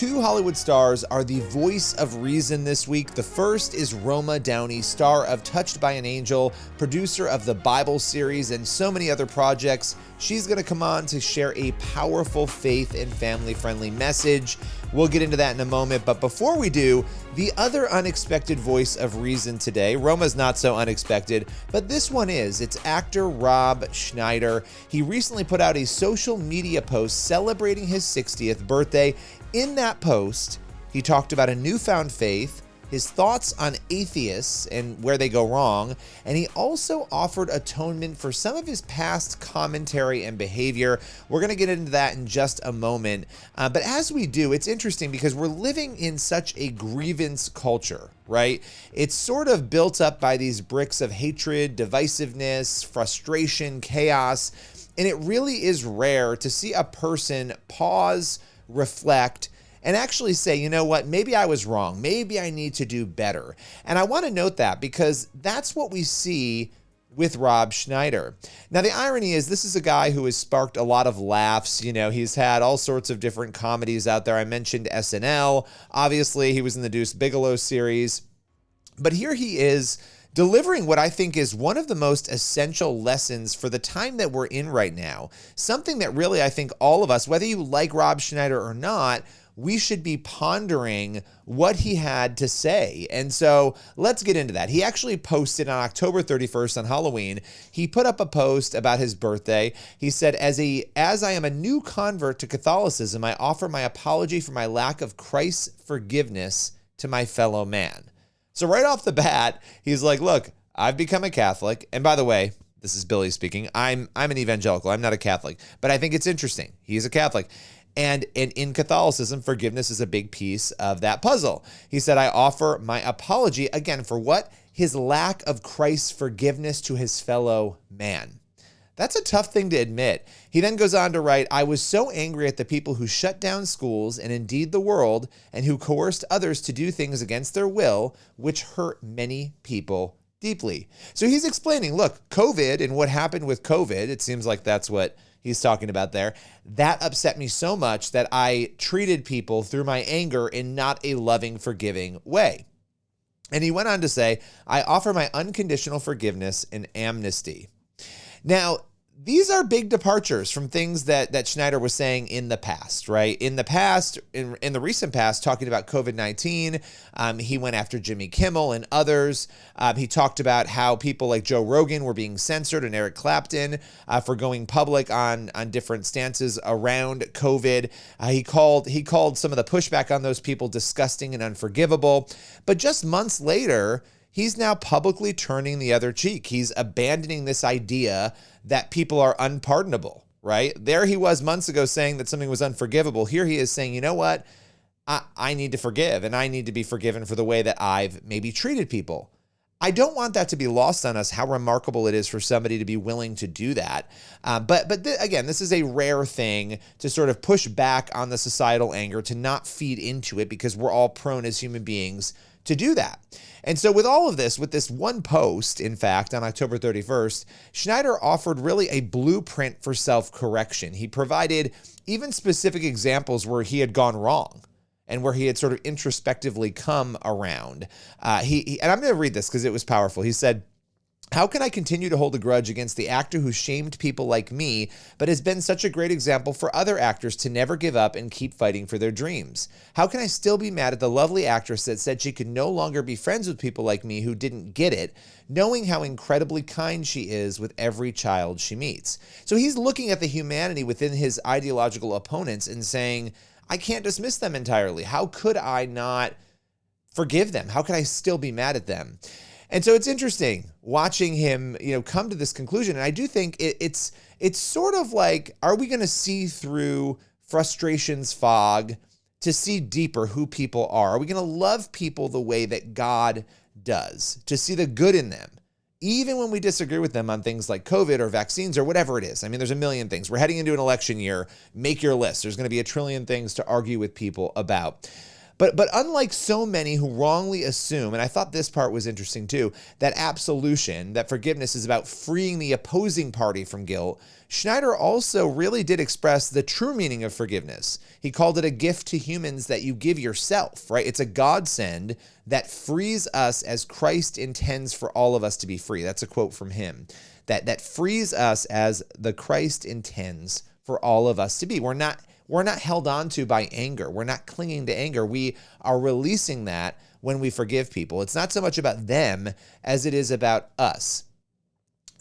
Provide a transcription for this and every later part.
two Hollywood stars are the voice of reason this week. The first is Roma Downey, star of Touched by an Angel, producer of the Bible series, and so many other projects. She's going to come on to share a powerful faith and family-friendly message. We'll get into that in a moment, but before we do, the other unexpected voice of reason today. Roma's not so unexpected, but this one is. It's actor Rob Schneider. He recently put out a social media post celebrating his 60th birthday. In that post, he talked about a newfound faith, his thoughts on atheists and where they go wrong, and he also offered atonement for some of his past commentary and behavior. We're going to get into that in just a moment. But as we do, it's interesting because we're living in such a grievance culture, right? It's sort of built up by these bricks of hatred, divisiveness, frustration, chaos, and it really is rare to see a person pause, reflect, and actually say, you know what, maybe I was wrong. Maybe I need to do better. And I want to note that because that's what we see with Rob Schneider. Now, the irony is this is a guy who has sparked a lot of laughs. You know, he's had all sorts of different comedies out there. I mentioned SNL. Obviously, he was in the Deuce Bigalow series. But here he is delivering what I think is one of the most essential lessons for the time that we're in right now. Something that really I think all of us, whether you like Rob Schneider or not, we should be pondering what he had to say. And so let's get into that. He actually posted on October 31st on Halloween. He put up a post about his birthday. He said, as I am a new convert to Catholicism, I offer my apology for my lack of Christ's forgiveness to my fellow man. So right off the bat, he's like, look, I've become a Catholic. And by the way, this is Billy speaking. I'm an evangelical. I'm not a Catholic. But I think it's interesting. He's a Catholic. And in Catholicism, forgiveness is a big piece of that puzzle. He said, I offer my apology, again, for what? His lack of Christ's forgiveness to his fellow man. That's a tough thing to admit. He then goes on to write, I was so angry at the people who shut down schools and indeed the world and who coerced others to do things against their will, which hurt many people deeply. So he's explaining, look, COVID and what happened with COVID, it seems like that's what he's talking about there. That upset me so much that I treated people through my anger in not a loving, forgiving way. And he went on to say, I offer my unconditional forgiveness and amnesty. Now, these are big departures from things that Schneider was saying in the past, right? In the past, in the recent past, talking about COVID-19, he went after Jimmy Kimmel and others. He talked about how people like Joe Rogan were being censored and Eric Clapton for going public on different stances around COVID. He called some of the pushback on those people disgusting and unforgivable. But just months later, he's now publicly turning the other cheek. He's abandoning this idea that people are unpardonable, right? There he was months ago saying that something was unforgivable. Here he is saying, you know what? I need to forgive, and I need to be forgiven for the way that I've maybe treated people. I don't want that to be lost on us, how remarkable it is for somebody to be willing to do that. Again, this is a rare thing to sort of push back on the societal anger, to not feed into it, because we're all prone as human beings to do that. And so with all of this, with this one post, in fact, on October 31st, Schneider offered really a blueprint for self-correction. He provided even specific examples where he had gone wrong and where he had sort of introspectively come around. And I'm going to read this because it was powerful. He said, how can I continue to hold a grudge against the actor who shamed people like me, but has been such a great example for other actors to never give up and keep fighting for their dreams? How can I still be mad at the lovely actress that said she could no longer be friends with people like me who didn't get it, knowing how incredibly kind she is with every child she meets? So he's looking at the humanity within his ideological opponents and saying, I can't dismiss them entirely. How could I not forgive them? How could I still be mad at them? And so it's interesting watching him, come to this conclusion. And I do think it's sort of like, are we going to see through frustration's fog to see deeper who people are? Are we going to love people the way that God does, to see the good in them, even when we disagree with them on things like COVID or vaccines or whatever it is? I mean, there's a million things. We're heading into an election year. Make your list. There's going to be a trillion things to argue with people about. But unlike so many who wrongly assume, and I thought this part was interesting too, that absolution, that forgiveness is about freeing the opposing party from guilt, Schneider also really did express the true meaning of forgiveness. He called it a gift to humans that you give yourself, right? It's a godsend that frees us as Christ intends for all of us to be free. That's a quote from him. That frees us as the Christ intends for all of us to be. We're not held on to by anger. We're not clinging to anger. We are releasing that when we forgive people. It's not so much about them as it is about us.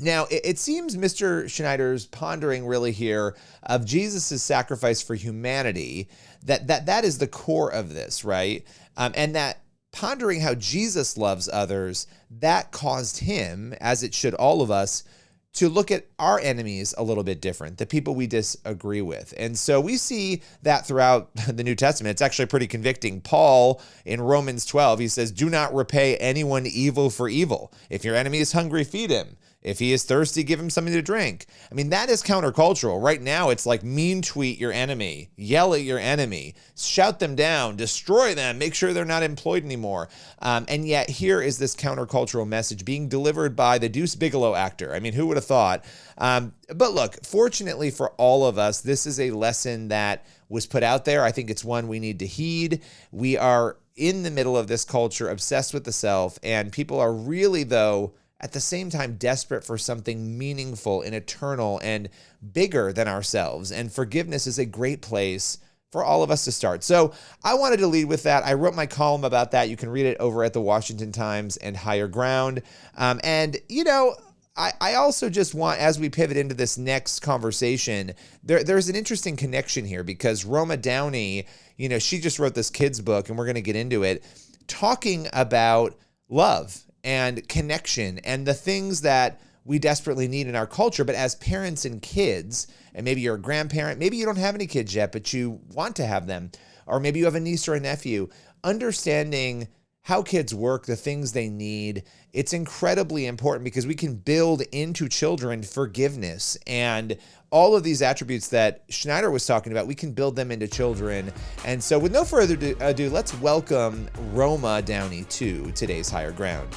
Now, it seems Mr. Schneider's pondering really here of Jesus' sacrifice for humanity, that is the core of this, right? And that pondering how Jesus loves others, that caused him, as it should all of us, to look at our enemies a little bit different, the people we disagree with. And so we see that throughout the New Testament. It's actually pretty convicting. Paul, in Romans 12, he says, do not repay anyone evil for evil. If your enemy is hungry, feed him. If he is thirsty, give him something to drink. I mean, that is countercultural. Right now, it's like mean tweet your enemy, yell at your enemy, shout them down, destroy them, make sure they're not employed anymore. And yet here is this countercultural message being delivered by the Deuce Bigalow actor. I mean, who would have thought? But look, fortunately for all of us, this is a lesson that was put out there. I think it's one we need to heed. We are in the middle of this culture obsessed with the self, and people are really, though, at the same time, desperate for something meaningful and eternal and bigger than ourselves. And forgiveness is a great place for all of us to start. So I wanted to lead with that. I wrote my column about that. You can read it over at the Washington Times and Higher Ground. I also just want, as we pivot into this next conversation, there's an interesting connection here because Roma Downey, she just wrote this kid's book, and we're going to get into it, talking about love and connection and the things that we desperately need in our culture. But as parents and kids, and maybe you're a grandparent, maybe you don't have any kids yet, but you want to have them, or maybe you have a niece or a nephew, understanding how kids work, the things they need, it's incredibly important because we can build into children forgiveness and all of these attributes that Schneider was talking about, we can build them into children. And so with no further ado, let's welcome Roma Downey to today's Higher Ground.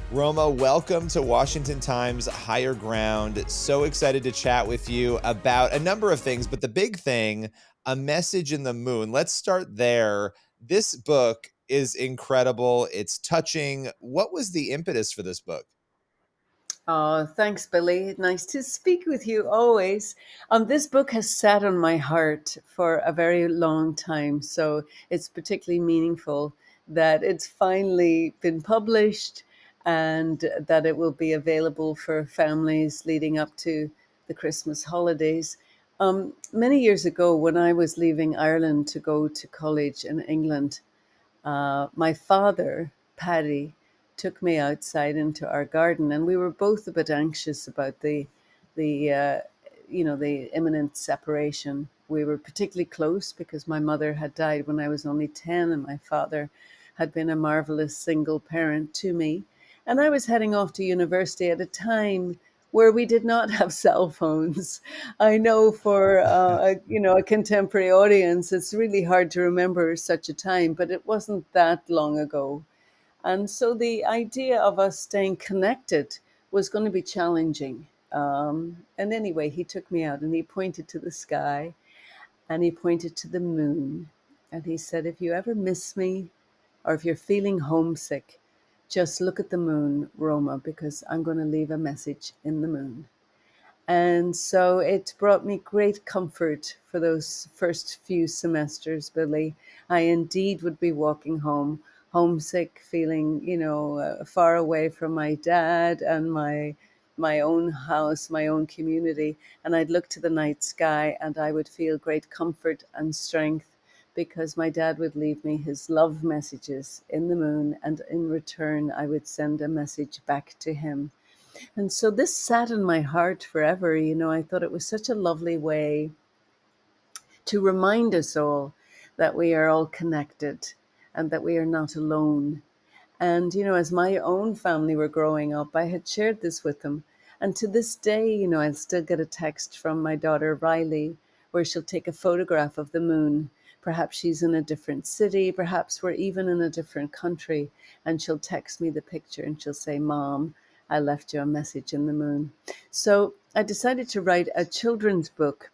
Roma, welcome to Washington Times Higher Ground. So excited to chat with you about a number of things, but the big thing, A Message in the Moon. Let's start there. This book is incredible. It's touching. What was the impetus for this book? Oh, thanks, Billy. Nice to speak with you always. This book has sat on my heart for a very long time, so it's particularly meaningful that it's finally been published and that it will be available for families leading up to the Christmas holidays. Many years ago, when I was leaving Ireland to go to college in England, my father, Paddy, took me outside into our garden, and we were both a bit anxious about the imminent separation. We were particularly close because my mother had died when I was only 10, and my father had been a marvelous single parent to me. And I was heading off to university at a time where we did not have cell phones. I know for a contemporary audience, it's really hard to remember such a time, but it wasn't that long ago. And so the idea of us staying connected was going to be challenging. And anyway, he took me out and he pointed to the sky and he pointed to the moon. And he said, if you ever miss me or if you're feeling homesick, just look at the moon, Roma, because I'm going to leave a message in the moon. And so it brought me great comfort for those first few semesters, Billy. I indeed would be walking home, homesick, feeling, far away from my dad and my own house, my own community. And I'd look to the night sky and I would feel great comfort and strength because my dad would leave me his love messages in the moon. And in return, I would send a message back to him. And so this sat in my heart forever. I thought it was such a lovely way to remind us all that we are all connected and that we are not alone. And, as my own family were growing up, I had shared this with them. And to this day, I still get a text from my daughter, Riley, where she'll take a photograph of the moon, Perhaps she's in a different city. Perhaps we're even in a different country. And she'll text me the picture and she'll say, Mom, I left you a message in the moon. So I decided to write a children's book,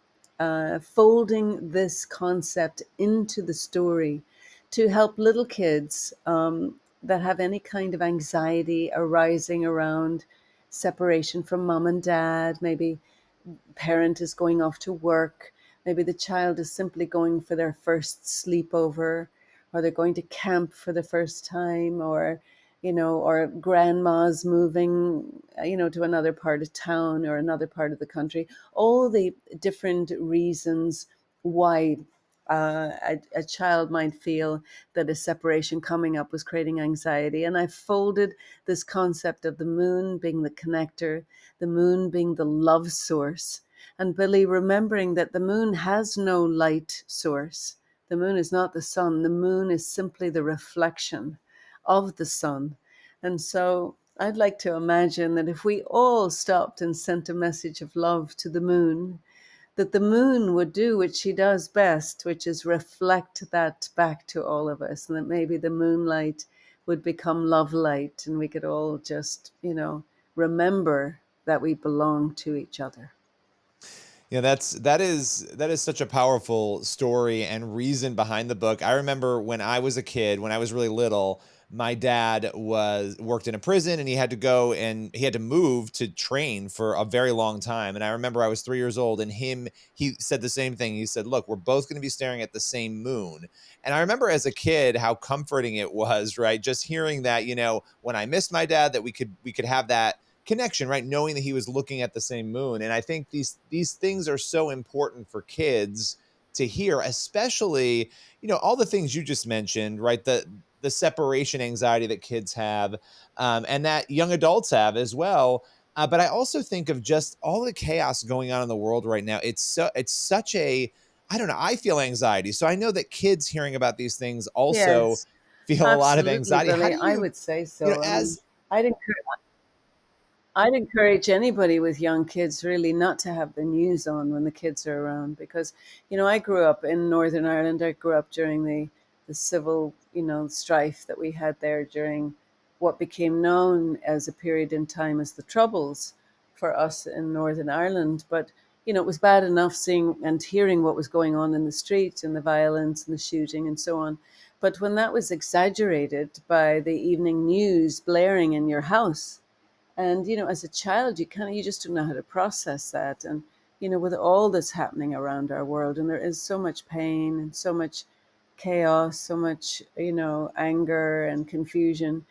folding this concept into the story to help little kids that have any kind of anxiety arising around separation from mom and dad. Maybe parent is going off to work. Maybe the child is simply going for their first sleepover, or they're going to camp for the first time, or grandma's moving, to another part of town or another part of the country. All the different reasons why a child might feel that a separation coming up was creating anxiety. And I folded this concept of the moon being the connector, the moon being the love source, and Billy remembering that the moon has no light source. The moon is not the sun. The moon is simply the reflection of the sun. And so I'd like to imagine that if we all stopped and sent a message of love to the moon, that the moon would do what she does best, which is reflect that back to all of us, and that maybe the moonlight would become love light, and we could all just, remember that we belong to each other. Yeah, that is such a powerful story and reason behind the book. I remember when I was a kid, when I was really little, my dad was worked in a prison and he had to go and he had to move to train for a very long time. And I remember I was 3 years old and he said the same thing. He said, "Look, we're both going to be staring at the same moon." And I remember as a kid how comforting it was, right? Just hearing that, when I missed my dad, that we could have that connection, right? Knowing that he was looking at the same moon. And I think these things are so important for kids to hear, especially, all the things you just mentioned, right? The separation anxiety that kids have, and that young adults have as well. But I also think of just all the chaos going on in the world right now. It's such a, I don't know. I feel anxiety, so I know that kids hearing about these things also Yes, feel a lot of absolutely, anxiety. How Billy. do I you, would say so. I mean, as I'd encourage I'd encourage anybody with young kids really not to have the news on when the kids are around, because, I grew up in Northern Ireland. I grew up during the civil, strife that we had there during what became known as a period in time as the Troubles for us in Northern Ireland. But, it was bad enough seeing and hearing what was going on in the street and the violence and the shooting and so on. But when that was exaggerated by the evening news blaring in your house, and, as a child, you just don't know how to process that. And, with all that's happening around our world, and there is so much pain and so much chaos, so much, anger and confusion.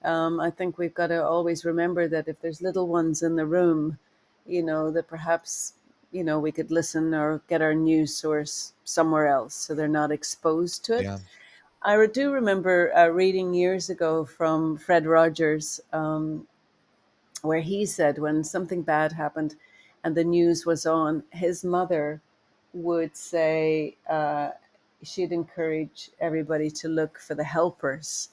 I think we've got to always remember that if there's little ones in the room, that perhaps, we could listen or get our news source somewhere else so they're not exposed to it. yeah. I do remember reading years ago from Fred Rogers, where he said when something bad happened and the news was on, his mother would say she'd encourage everybody to look for the helpers.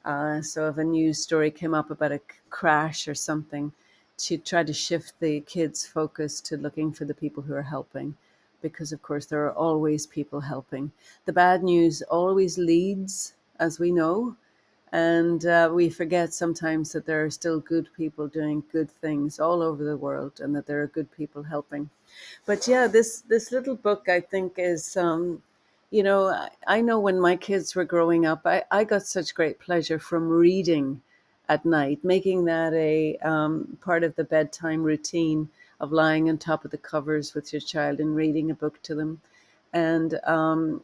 So if a news story came up about a crash or something, she'd try to shift the kids' focus to looking for the people who are helping, because of course there are always people helping. The bad news always leads, as we know, and we forget sometimes that there are still good people doing good things all over the world, and that there are good people helping. But yeah, this little book, I think, is I know when my kids were growing up, I got such great pleasure from reading at night, making that a part of the bedtime routine of lying on top of the covers with your child and reading a book to them. And I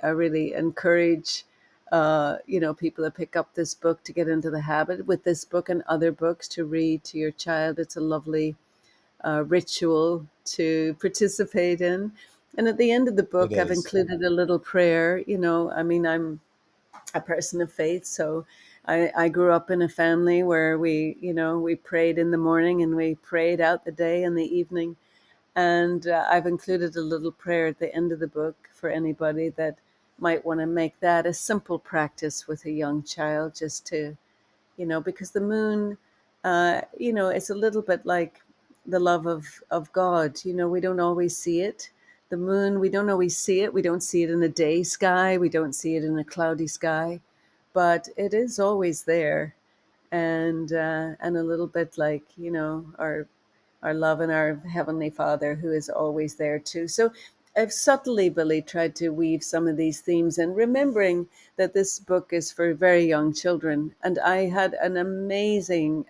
really encourage people to pick up this book, to get into the habit with this book and other books, to read to your child. It's a lovely ritual to participate in. And at the end of the It book, I've is. included a little prayer. I mean, I'm a person of faith, so I grew up in a family where we prayed in the morning and we prayed out the day and the evening. And I've included a little prayer at the end of the book for anybody that might want to make that a simple practice with a young child, just to, because the moon, it's a little bit like the love of God. We don't always see it. The moon, we don't always see it. We don't see it in a day sky. We don't see it in a cloudy sky, but it is always there. And a little bit like, our love and our Heavenly Father, who is always there too. So I've subtly, Billy, tried to weave some of these themes in, remembering that this book is for very young children. And I had an amazing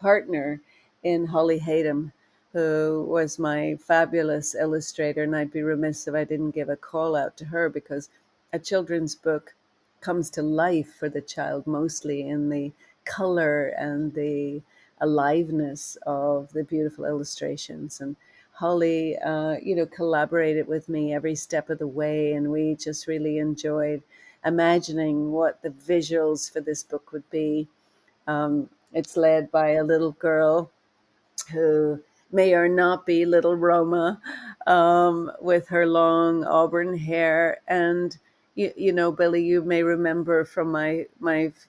partner in Holly Haydam, who was my fabulous illustrator. And I'd be remiss if I didn't give a call out to her, because a children's book comes to life for the child mostly in the color and the aliveness of the beautiful illustrations. And Holly, collaborated with me every step of the way, and we just really enjoyed imagining what the visuals for this book would be. It's led by a little girl who may or not be little Roma, with her long auburn hair. And Billy, you may remember from my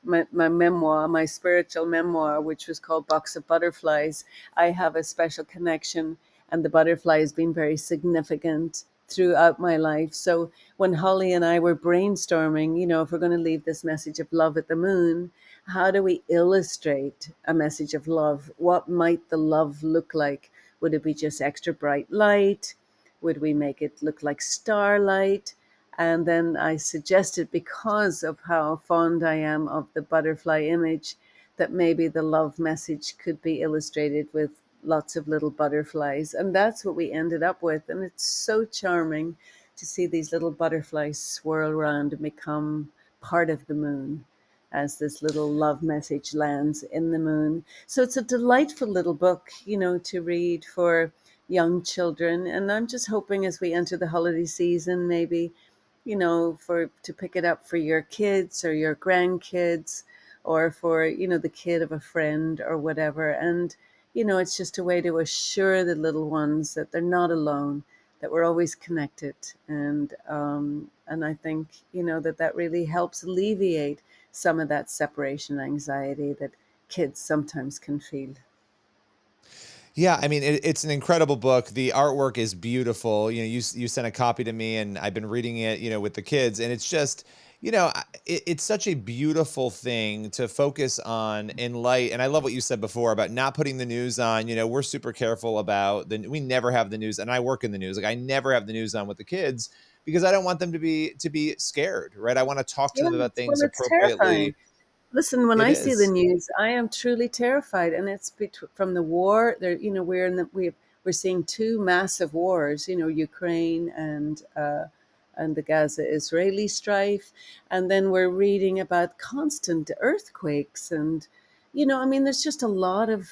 memoir, my spiritual memoir, which was called Box of Butterflies. I have a special connection, and the butterfly has been very significant throughout my life. So when Holly and I were brainstorming, if we're going to leave this message of love at the moon, how do we illustrate a message of love? What might the love look like? Would it be just extra bright light? Would we make it look like starlight? And then I suggested, because of how fond I am of the butterfly image, that maybe the love message could be illustrated with lots of little butterflies. And that's what we ended up with. And it's so charming to see these little butterflies swirl around and become part of the moon as this little love message lands in the moon. So it's a delightful little book, to read for young children. And I'm just hoping, as we enter the holiday season, maybe, for to pick it up for your kids or your grandkids, or for, the kid of a friend or whatever. And, it's just a way to assure the little ones that they're not alone, that we're always connected. And I think, that really helps alleviate some of that separation anxiety that kids sometimes can feel. Yeah, I mean, it's an incredible book. The artwork is beautiful. You sent a copy to me, and I've been reading it, with the kids, and it's just, it's such a beautiful thing to focus on in light. And I love what you said before about not putting the news on. We're super careful about we never have the news, and I work in the news. Like, I never have the news on with the kids because I don't want them to be scared, right? I want to talk to them about Yes, things well, it's terrifying. appropriately. Listen, when It I see the is. news, I am truly terrified, and it's from the war. There, we're seeing two massive wars. Ukraine and the Gaza-Israeli strife, and then we're reading about constant earthquakes, and I mean, there's just a lot of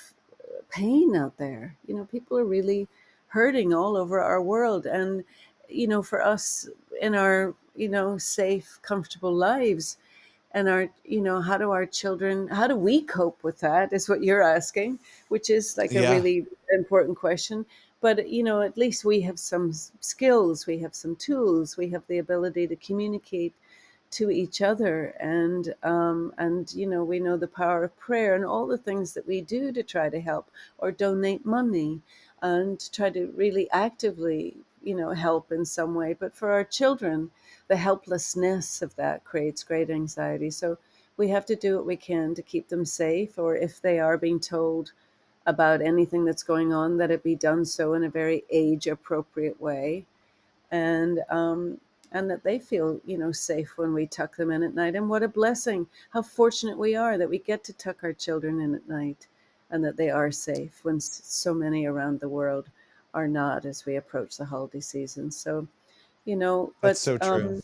pain out there. People are really hurting all over our world, and for us in our safe, comfortable lives, and how do we cope with that, is what you're asking, which is like a Yeah. really important question. But at least we have some skills, we have some tools, we have the ability to communicate to each other, and we know the power of prayer and all the things that we do to try to help, or donate money, and try to really actively help in some way. But for our children, the helplessness of that creates great anxiety. So we have to do what we can to keep them safe, or if they are being told about anything that's going on, that it be done so in a very age appropriate way, and that they feel safe when we tuck them in at night. And what a blessing, how fortunate we are that we get to tuck our children in at night, and that they are safe when so many around the world are not, as we approach the holiday season. So you know That's but so true. um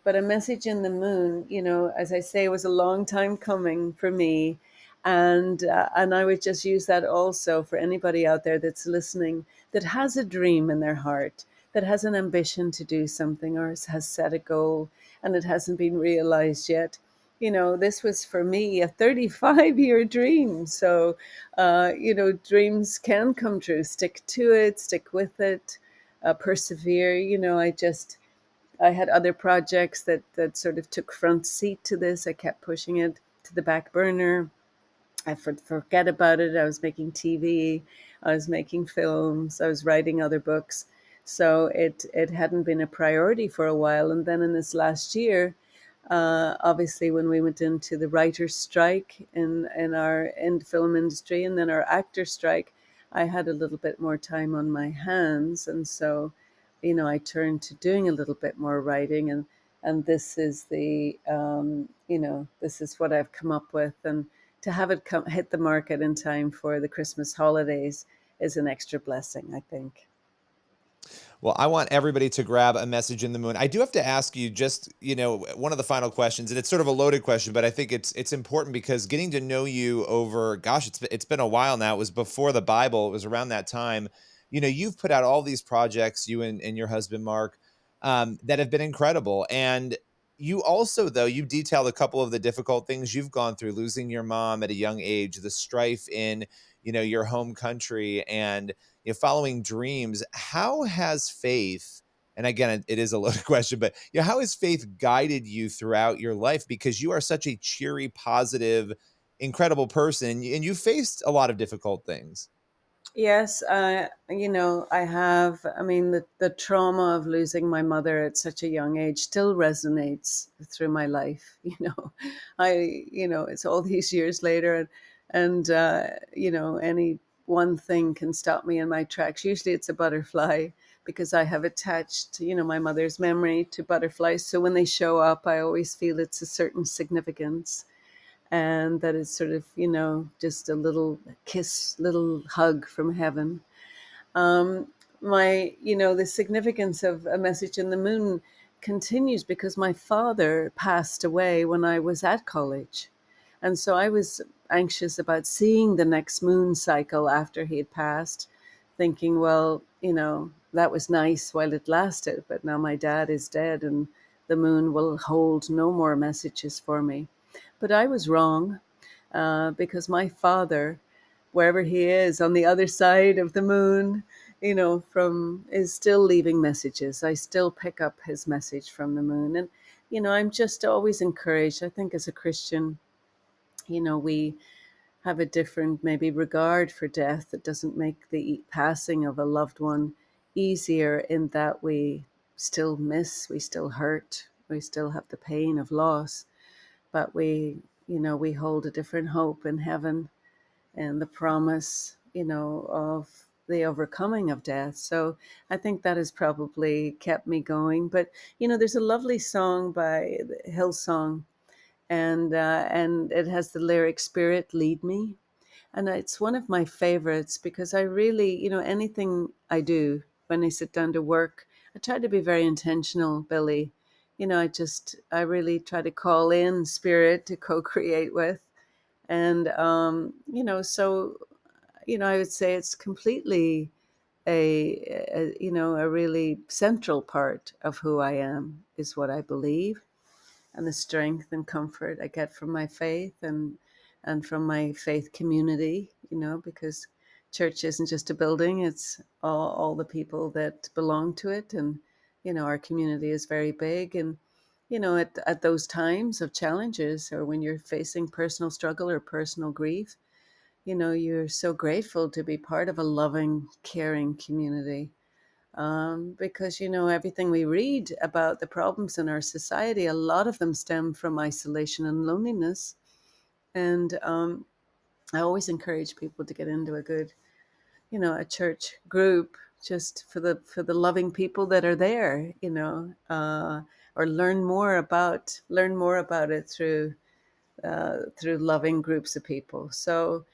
but A Message in the Moon, as I say, was a long time coming for me. And I would just use that also for anybody out there that's listening, that has a dream in their heart, that has an ambition to do something, or has set a goal and it hasn't been realized yet. This was for me a 35-year dream. So, dreams can come true. Stick to it, stick with it, persevere. I had other projects that sort of took front seat to this. I kept pushing it to the back burner. I forget about it. I was making TV, I was making films, I was writing other books. So it hadn't been a priority for a while. And then in this last year, obviously when we went into the writer's strike in film industry, and then our actor strike, I had a little bit more time on my hands, and so I turned to doing a little bit more writing, and this is this is what I've come up with, and to have it hit the market in time for the Christmas holidays is an extra blessing, I think. Well, I want everybody to grab a message in the moon. I do have to ask you just, one of the final questions, and it's sort of a loaded question, but I think it's important because getting to know you over, gosh, it's been a while now. It was before the Bible. It was around that time. You've put out all these projects, you and your husband Mark, that have been incredible. And you also, though, you detailed a couple of the difficult things you've gone through, losing your mom at a young age, the strife in, your home country, and following dreams. How has faith, and again, it is a loaded question, but how has faith guided you throughout your life? Because you are such a cheery, positive, incredible person, and you faced a lot of difficult things. Yes, I have. I mean, the trauma of losing my mother at such a young age still resonates through my life. It's all these years later, and any one thing can stop me in my tracks. Usually it's a butterfly because I have attached, my mother's memory to butterflies. So when they show up, I always feel it's a certain significance, and that it's sort of, just a little kiss, little hug from heaven. Um, the significance of A Message in the Moon continues because my father passed away when I was at college. And so I was anxious about seeing the next moon cycle after he had passed, thinking, well, that was nice while it lasted, but now my dad is dead and the moon will hold no more messages for me. But I was wrong, because my father, wherever he is on the other side of the moon, from is still leaving messages. I still pick up his message from the moon. And, I'm just always encouraged. I think as a Christian, we have a different maybe regard for death that doesn't make the passing of a loved one easier, in that we still miss, we still hurt, we still have the pain of loss, but we hold a different hope in heaven and the promise, of the overcoming of death. So I think that has probably kept me going. But there's a lovely song by Hillsong, and it has the lyric "Spirit, lead me," and it's one of my favorites because I really, anything I do when I sit down to work, I try to be very intentional, Billy. I really try to call in spirit to co-create with, and so I would say it's completely a really central part of who I am is what I believe, and the strength and comfort I get from my faith, and from my faith community, because church isn't just a building, it's all the people that belong to it. And our community is very big, and at those times of challenges, or when you're facing personal struggle or personal grief, you're so grateful to be part of a loving, caring community. Because, everything we read about the problems in our society, a lot of them stem from isolation and loneliness. And I always encourage people to get into a good, a church group, just for the loving people that are there, or learn more about it through loving groups of people. So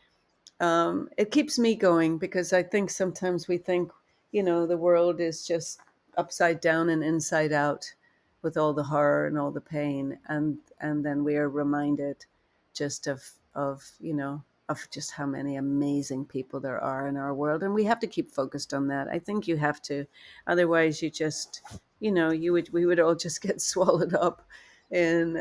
it keeps me going, because I think sometimes we think, the world is just upside down and inside out, with all the horror and all the pain, and then we are reminded just of just how many amazing people there are in our world, and we have to keep focused on that. I think you have to, otherwise you just, we would all just get swallowed up in,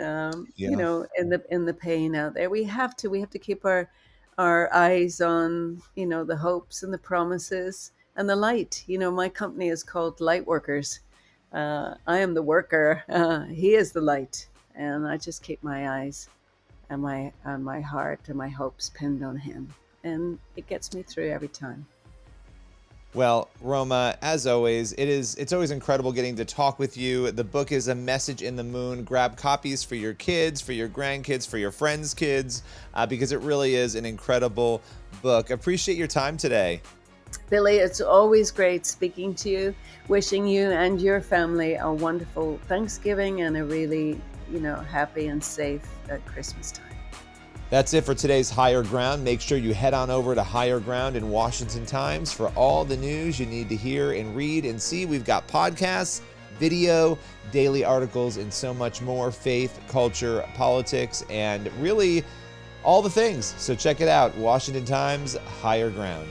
Yeah. in the pain out there. We have to keep our eyes on, the hopes and the promises and the light. My company is called Light Workers. I am the worker. He is the light, and I just keep my eyes and my heart and my hopes pinned on him, and it gets me through every time. Well, Roma, as always, it's always incredible getting to talk with you. The book is A Message in the Moon. Grab copies for your kids, for your grandkids, for your friends' kids, because it really is an incredible book. Appreciate your time today. Billy, it's always great speaking to you, wishing you and your family a wonderful Thanksgiving and a really, happy and safe Christmas time. That's it for today's Higher Ground. Make sure you head on over to Higher Ground in Washington Times for all the news you need to hear and read and see. We've got podcasts, video, daily articles, and so much more: faith, culture, politics, and really all the things. So check it out, Washington Times, Higher Ground.